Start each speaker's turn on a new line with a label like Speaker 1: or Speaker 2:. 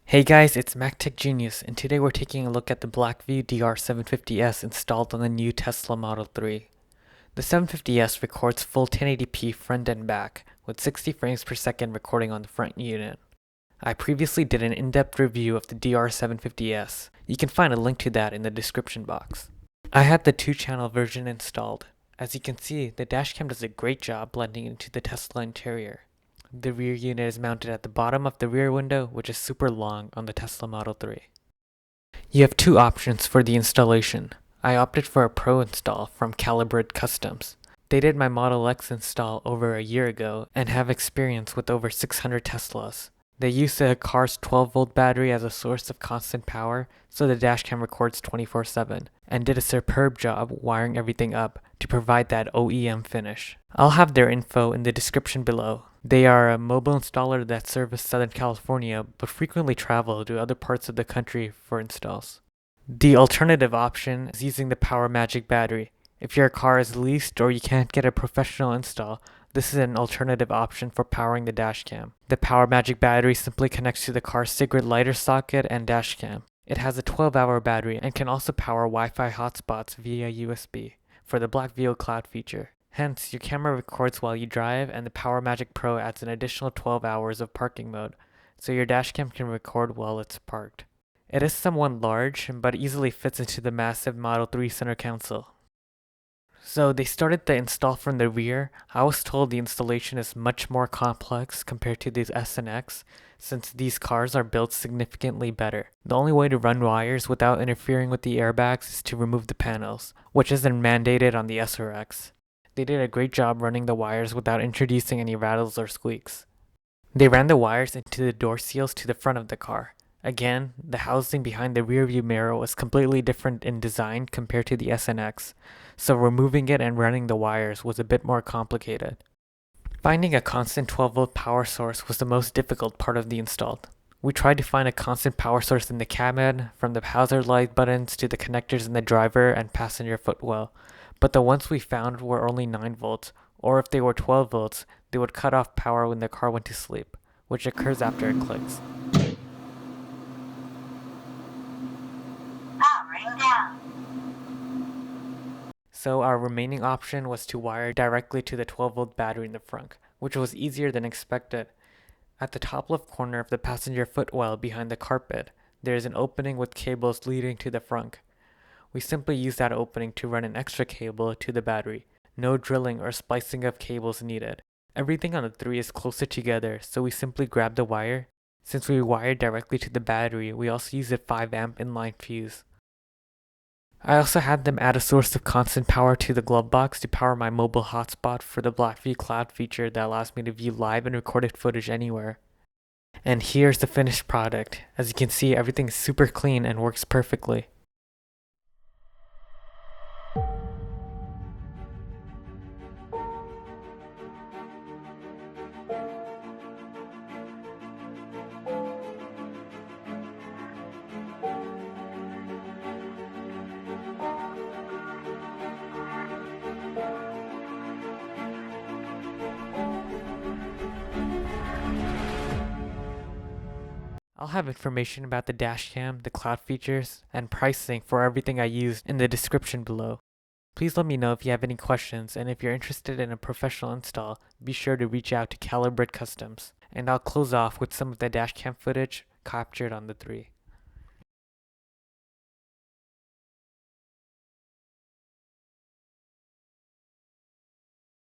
Speaker 1: Hey guys, it's MacTech Genius, and today we're taking a look at the Blackvue DR750S installed on the new Tesla Model 3. The 750S records full 1080p front and back, with 60 frames per second recording on the front unit. I previously did an in-depth review of the DR750S. You can find a link to that in the description box. I had the 2-channel version installed. As you can see, the dashcam does a great job blending into the Tesla interior. The rear unit is mounted at the bottom of the rear window, which is super long on the Tesla Model 3. You have two options for the installation. I opted for a Pro install from Calibred Customs. They did my Model X install over a year ago and have experience with over 600 Teslas. They use the car's 12-volt battery as a source of constant power, so the dashcam records 24/7, and did a superb job wiring everything up to provide that OEM finish. I'll have their info in the description below. They are a mobile installer that services Southern California, but frequently travel to other parts of the country for installs. The alternative option is using the Power Magic battery. If your car is leased or you can't get a professional install, this is an alternative option for powering the dashcam. The Power Magic battery simply connects to the car's cigarette lighter socket and dashcam. It has a 12-hour battery and can also power Wi-Fi hotspots via USB for the Blackvue cloud feature. Hence, your camera records while you drive, and the Power Magic Pro adds an additional 12 hours of parking mode, so your dashcam can record while it's parked. It is somewhat large, but easily fits into the massive Model 3 center console. So they started the install from the rear. I was told the installation is much more complex compared to these S and X, since these cars are built significantly better. The only way to run wires without interfering with the airbags is to remove the panels, which isn't mandated on the S or X. They did a great job running the wires without introducing any rattles or squeaks. They ran the wires into the door seals to the front of the car. Again, the housing behind the rear view mirror was completely different in design compared to the S and X, so removing it and running the wires was a bit more complicated. Finding a constant 12-volt power source was the most difficult part of the install. We tried to find a constant power source in the cabin, from the hazard light buttons to the connectors in the driver and passenger footwell, but the ones we found were only 9 volts, or if they were 12 volts, they would cut off power when the car went to sleep, which occurs after it clicks. So our remaining option was to wire directly to the 12-volt battery in the front, which was easier than expected. At the top left corner of the passenger footwell behind the carpet, there is an opening with cables leading to the front. We simply use that opening to run an extra cable to the battery. No drilling or splicing of cables needed. Everything on the 3 is closer together, so we simply grab the wire. Since we wired directly to the battery, we also use a 5-amp inline fuse. I also had them add a source of constant power to the glove box to power my mobile hotspot for the Blackvue cloud feature that allows me to view live and recorded footage anywhere. And here's the finished product. As you can see, everything is super clean and works perfectly. I'll have information about the dashcam, the cloud features, and pricing for everything I used in the description below. Please let me know if you have any questions, and if you're interested in a professional install, be sure to reach out to Calibred Customs. And I'll close off with some of the dashcam footage captured on the 3.